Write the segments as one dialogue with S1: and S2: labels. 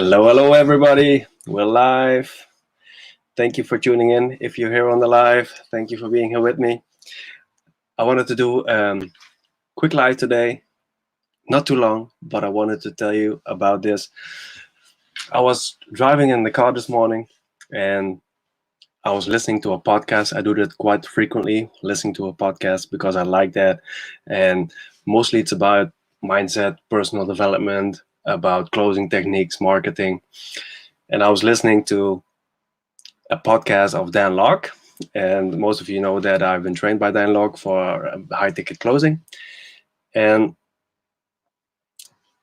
S1: Hello, everybody. We're live. Thank you for tuning in. If you're here on the live, thank you for being here with me. I wanted to do quick live today, not too long, but I wanted to tell you about this. I was driving in the car this morning and I was listening to a podcast. I do that quite frequently, listening to a podcast because I like that. And mostly it's about mindset, personal development, about closing techniques, marketing. And I was listening to a podcast of Dan Locke. And most of you know that I've been trained by Dan Locke for high ticket closing. And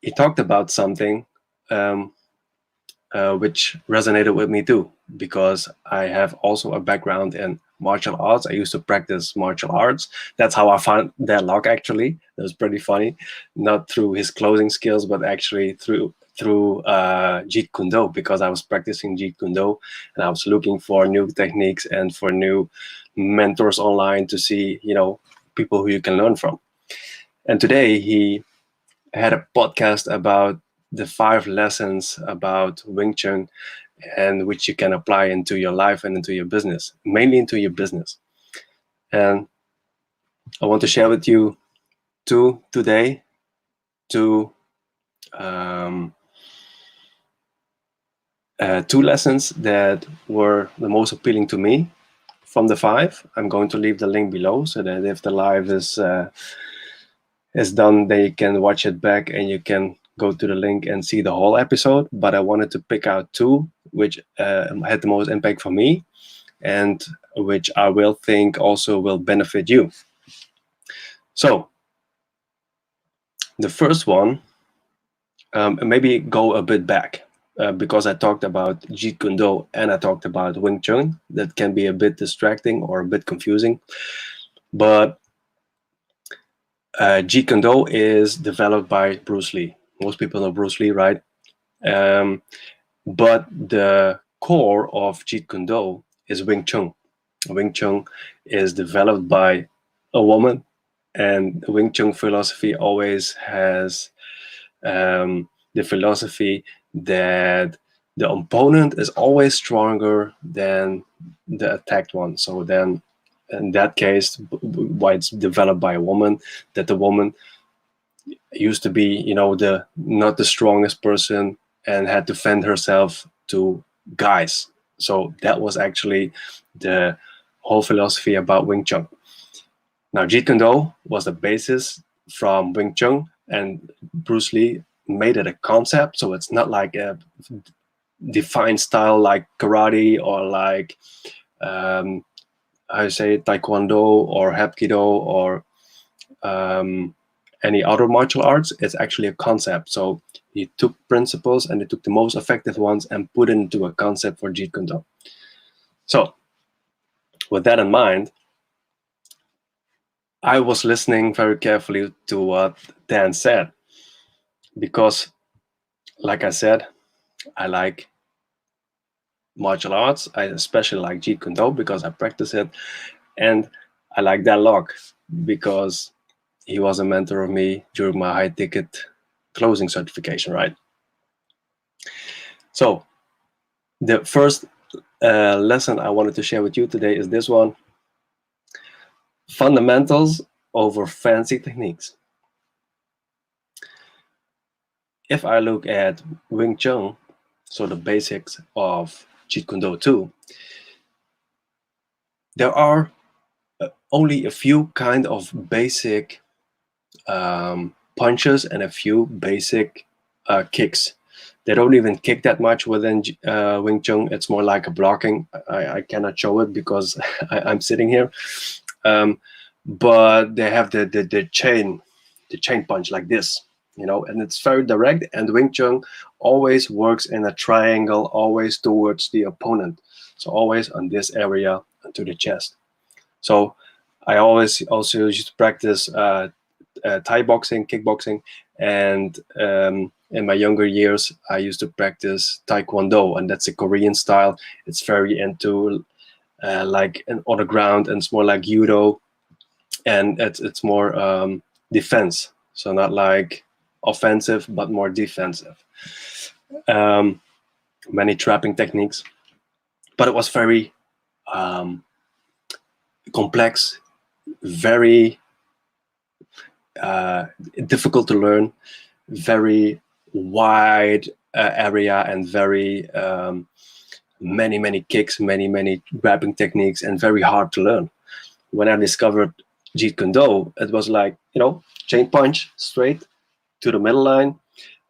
S1: he talked about something which resonated with me too, because I have also a background in martial arts. I used to practice martial arts. That's how I found Dan Locke, actually. It was pretty funny, not through his closing skills, but actually through Jeet Kune Do, because I was practicing Jeet Kune Do and I was looking for new techniques and for new mentors online to see, people who you can learn from. And today he had a podcast about the 5 lessons about Wing Chun, and which you can apply into your life and into your business, mainly into your business. And I want to share with you two lessons that were the most appealing to me from the 5. I'm going to leave the link below so that if the live is done, then you can watch it back and you can go to the link and see the whole episode. But I wanted to pick out 2 which had the most impact for me and which I will think also will benefit you. So the first one, maybe go a bit back, because I talked about Jeet Kune Do and I talked about Wing Chun. That can be a bit distracting or a bit confusing. But Jeet Kune Do is developed by Bruce Lee. Most people know Bruce Lee, right? But the core of Jeet Kune Do is Wing Chun. Wing Chun is developed by a woman, and Wing Chun philosophy always has the philosophy that the opponent is always stronger than the attacked one. So then, in that case, why it's developed by a woman, that the woman used to be, not the strongest person and had to fend herself to guys. So that was actually the whole philosophy about Wing Chun. Now, Jeet Kune Do was the basis from Wing Chun, and Bruce Lee made it a concept. So it's not like a defined style like karate or like I say taekwondo or hapkido or any other martial arts. It's actually a concept. So he took principles and he took the most effective ones and put it into a concept for Jeet Kune Do. So with that in mind, I was listening very carefully to what Dan said, because like I said, I like martial arts. I especially like Jeet Kune Do because I practice it, and I like Dan Locke because he was a mentor of me during my high ticket closing certification, right? So the first lesson I wanted to share with you today is this one: fundamentals over fancy techniques. If I look at Wing Chun, so the basics of Jeet Kune Do too, there are only a few kind of basic punches and a few basic kicks. They don't even kick that much within Wing Chun. It's more like a blocking. I cannot show it because I'm sitting here. But they have the chain punch like this, and it's very direct. And Wing Chun always works in a triangle, always towards the opponent. So always on this area to the chest. So I always also used to practice Thai boxing, kickboxing, and in my younger years, I used to practice Taekwondo, and that's a Korean style. It's very into like on the ground, and it's more like judo, and it's more defense. So not like offensive, but more defensive. many trapping techniques, but it was very complex, very difficult to learn, very wide area, and very many kicks, many grabbing techniques, and very hard to learn. When I discovered Jeet Kune Do, it was like, chain punch straight to the middle line.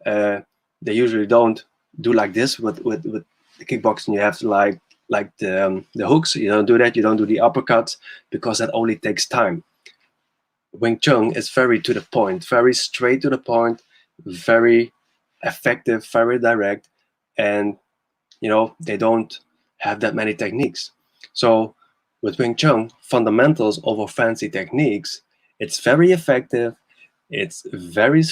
S1: They usually don't do like this with the kickboxing. You have to like the hooks. You don't do that. You don't do the uppercuts, because that only takes time. Wing Chun is very to the point, very straight to the point, very effective, very direct, and they don't have that many techniques. So with Wing Chun, fundamentals over fancy techniques, it's very effective, it's very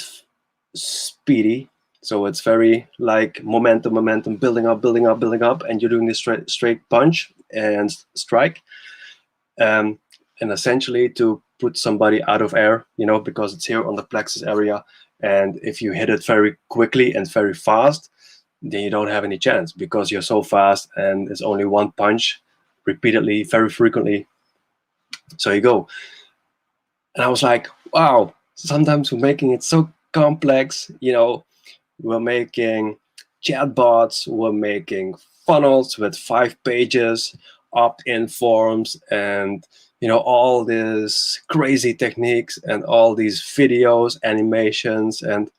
S1: speedy, so it's very like momentum, building up, and you're doing this straight punch and strike, and essentially to put somebody out of air, because it's here on the plexus area, and if you hit it very quickly and very fast, then you don't have any chance, because you're so fast and it's only one punch repeatedly, very frequently. So you go. And I was like, wow, sometimes we're making it so complex. We're making chatbots, we're making funnels with 5 pages, opt-in forms, and all these crazy techniques and all these videos, animations. And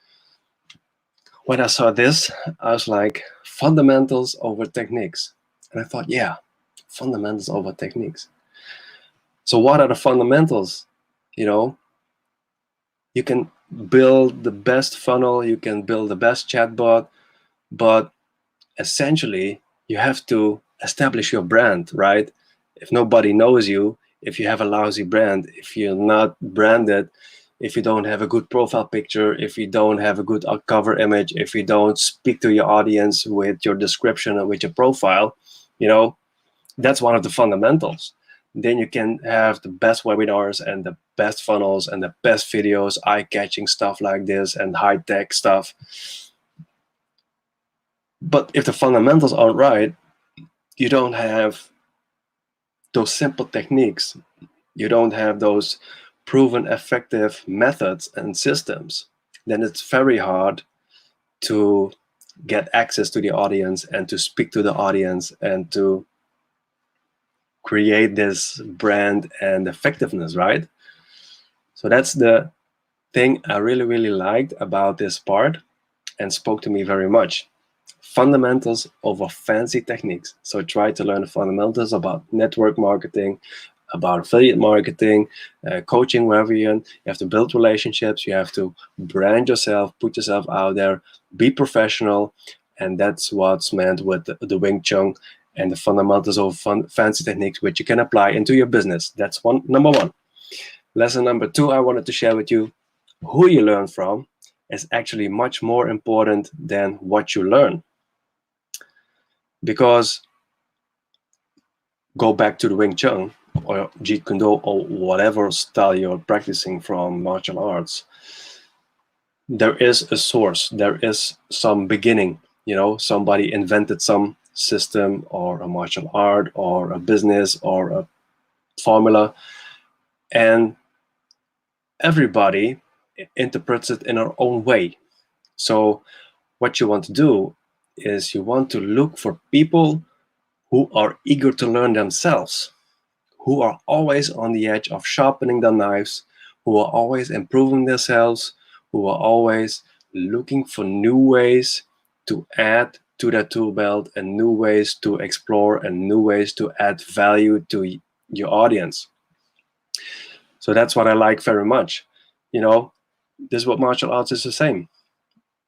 S1: when I saw this, I was like, fundamentals over techniques. And I thought, yeah, fundamentals over techniques. So what are the fundamentals? You can build the best funnel, you can build the best chatbot, but essentially you have to establish your brand, right? If nobody knows you, if you have a lousy brand, if you're not branded, if you don't have a good profile picture, if you don't have a good cover image, if you don't speak to your audience with your description and with your profile, that's one of the fundamentals. Then you can have the best webinars and the best funnels and the best videos, eye-catching stuff like this and high-tech stuff. But if the fundamentals aren't right, you don't have those simple techniques. You don't have those proven effective methods and systems. Then it's very hard to get access to the audience and to speak to the audience and to create this brand and effectiveness, right? So that's the thing I really liked about this part and spoke to me very much. Fundamentals over fancy techniques. So try to learn the fundamentals about network marketing, about affiliate marketing, coaching, wherever you're in. You have to build relationships, you have to brand yourself, put yourself out there, be professional, and that's what's meant with the Wing Chun and the fundamentals of fancy techniques, which you can apply into your business. That's number one. Lesson number 2 I wanted to share with you: who you learn from is actually much more important than what you learn. Because go back to the Wing Chun or Jeet Kune Do or whatever style you're practicing from martial arts, there is a source, there is some beginning. Somebody invented some system or a martial art or a business or a formula, and everybody interprets it in our own way. So what you want to do is you want to look for people who are eager to learn themselves, who are always on the edge of sharpening their knives, who are always improving themselves, who are always looking for new ways to add to their tool belt and new ways to explore and new ways to add value to your audience. So that's what I like very much. This is what martial arts is the same.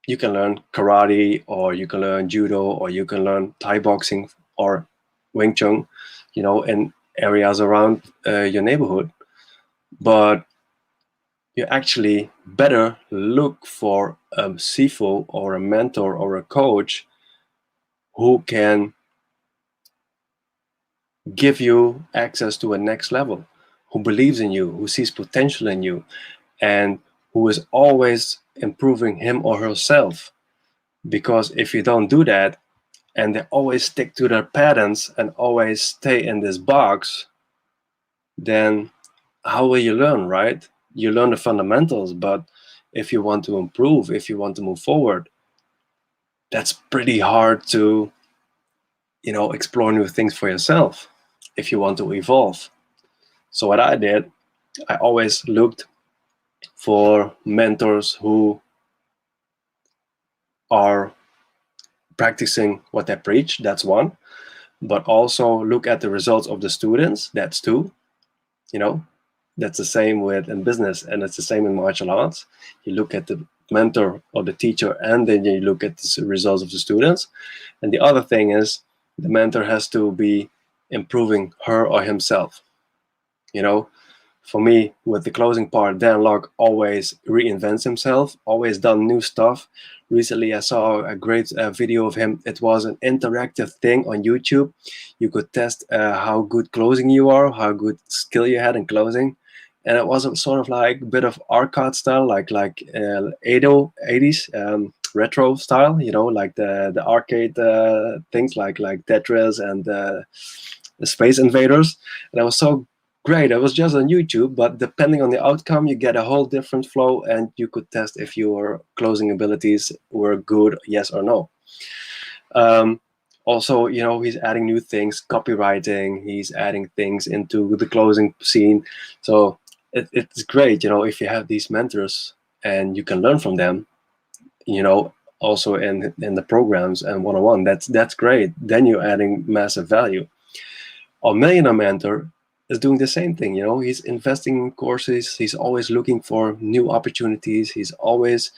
S1: You can learn karate, or you can learn judo, or you can learn Thai boxing or Wing Chun, in areas around your neighborhood. But you actually better look for a sifu or a mentor or a coach who can give you access to a next level, who believes in you, who sees potential in you, and who is always improving him or herself. Because if you don't do that, and they always stick to their patterns and always stay in this box, then how will you learn, right? You learn the fundamentals, but if you want to improve, if you want to move forward, that's pretty hard to, explore new things for yourself if you want to evolve. So what I did, I always looked for mentors who are practicing what they preach. That's one. But also look at the results of the students. That's two. You know, that's the same with in business, and it's the same in martial arts. You look at the mentor or the teacher, and then you look at the results of the students. And the other thing is the mentor has to be improving her or himself. You know, for me, with the closing part, Dan Locke always reinvents himself, always done new stuff. Recently, I saw a great video of him. It was an interactive thing on YouTube. You could test how good closing you are, how good skill you had in closing. And it was a sort of like a bit of arcade style, like 80s retro style, like the arcade things like Tetris and the Space Invaders. And it was so great. It was just on YouTube, but depending on the outcome, you get a whole different flow, and you could test if your closing abilities were good, yes or no. Also, he's adding new things, copywriting. He's adding things into the closing scene. So it's great, if you have these mentors and you can learn from them. Also in the programs and one-on-one. That's great. Then you're adding massive value. Our millionaire mentor is doing the same thing. He's investing in courses. He's always looking for new opportunities. He's always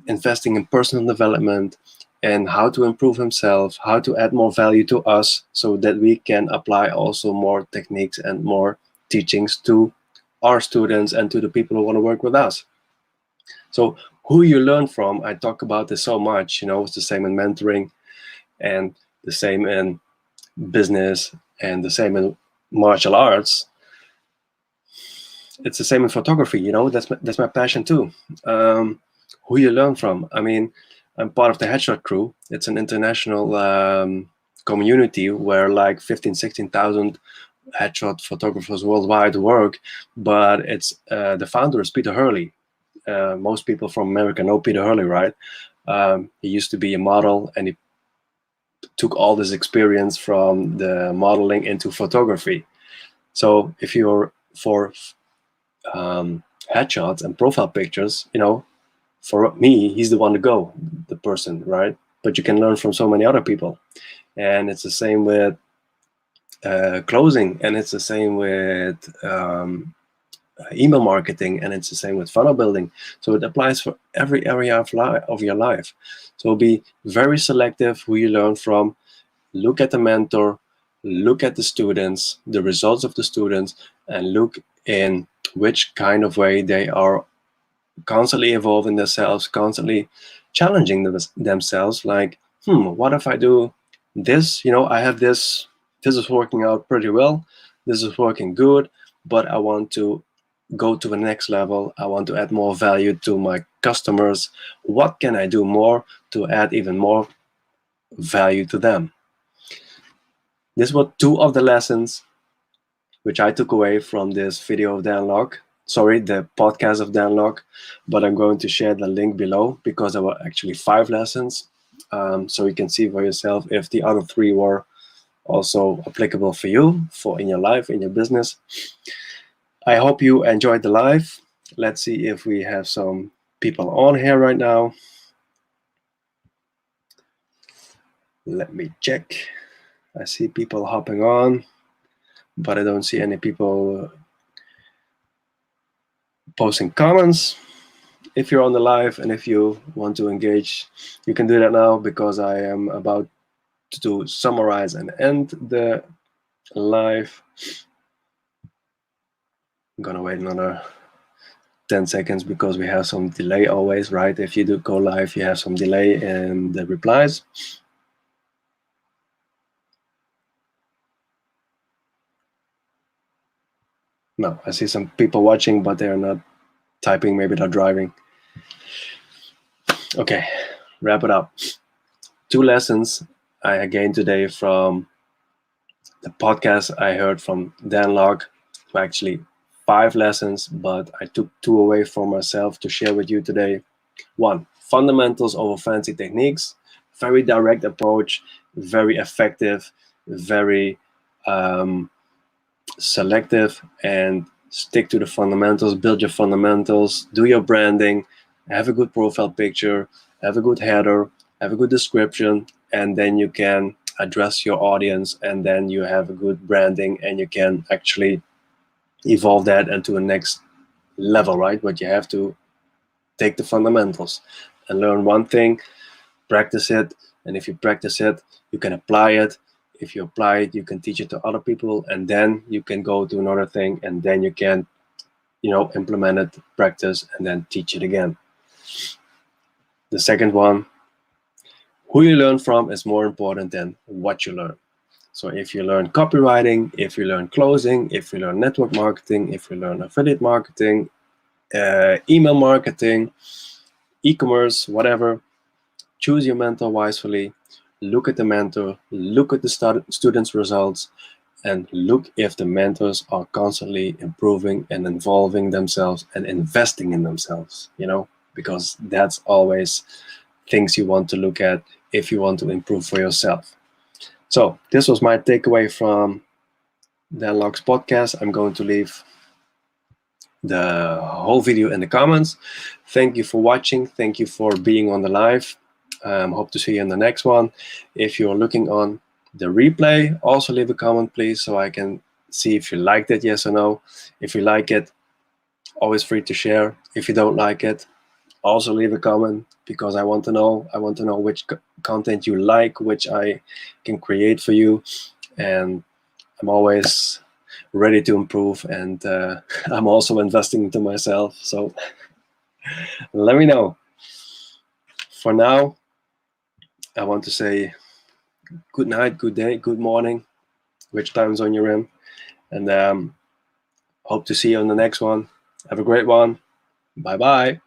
S1: investing in personal development and how to improve himself, how to add more value to us so that we can apply also more techniques and more teachings to our students and to the people who want to work with us. So who you learn from, I talk about this so much, it's the same in mentoring and the same in business and the same in martial arts. It's the same in photography, that's my passion too. Who you learn from. I mean, I'm part of the Headshot crew. It's an international community where like 16,000 headshot photographers worldwide work, but it's the founder is Peter Hurley. Most people from America know Peter Hurley, right? He used to be a model, and he took all this experience from the modeling into photography. So if you're for headshots and profile pictures, for me, he's the one to go, the person, right? But you can learn from so many other people. And it's the same with closing, and it's the same with email marketing, and it's the same with funnel building. So it applies for every area of your life. So be very selective who you learn from. Look at the mentor, look at the students, the results of the students, and look in which kind of way they are constantly evolving themselves, constantly challenging themselves. Like, what if I do this? I have this is working out pretty well, this is working good, but I want to go to the next level. I want to add more value to my customers. What can I do more to add even more value to them? These were two of the lessons which I took away from this video of Dan Locke. Sorry, the podcast of Dan Locke, but I'm going to share the link below because there were actually 5 lessons. So you can see for yourself if the other 3 were also applicable for you, for in your life, in your business. I hope you enjoyed the live. Let's see if we have some people on here right now. Let me check. I see people hopping on, but I don't see any people posting comments. If you're on the live and if you want to engage, you can do that now because I am about to summarize and end the live. I'm gonna wait another 10 seconds because we have some delay always, right? If you do go live, you have some delay in the replies. No, I see some people watching, but they're not typing. Maybe they're driving. Okay, wrap it up. 2 lessons I gained today from the podcast I heard from Dan Locke. Actually, 5 lessons, but I took 2 away for myself to share with you today. One, fundamentals over fancy techniques. Very direct approach, very effective, very um, selective, and stick to the fundamentals. Build your fundamentals, do your branding, have a good profile picture, have a good header, have a good description, and then you can address your audience, and then you have a good branding, and you can actually evolve that into a next level, right? But you have to take the fundamentals and learn one thing, practice it, and if you practice it, you can apply it. If you apply it, you can teach it to other people, and then you can go to another thing, and then you can, implement it, practice, and then teach it again. The second one, who you learn from is more important than what you learn. So if you learn copywriting, if you learn closing, if you learn network marketing, if you learn affiliate marketing, email marketing, e-commerce, whatever, choose your mentor wisely. Look at the mentor, look at the students' results, and look if the mentors are constantly improving and evolving themselves and investing in themselves, because that's always things you want to look at if you want to improve for yourself. So this was my takeaway from Dan Locke's podcast. I'm going to leave the whole video in the comments. Thank you for watching. Thank you for being on the live. Hope to see you in the next one. If you're looking on the replay, also leave a comment, please, so I can see if you liked it, yes or no. If you like it, always free to share. If you don't like it, also leave a comment, because I want to know. I want to know which content you like, which I can create for you. And I'm always ready to improve, and I'm also investing into myself. So let me know. For now, I want to say good night, good day, good morning, which time zone you're in. And hope to see you on the next one. Have a great one. Bye-bye.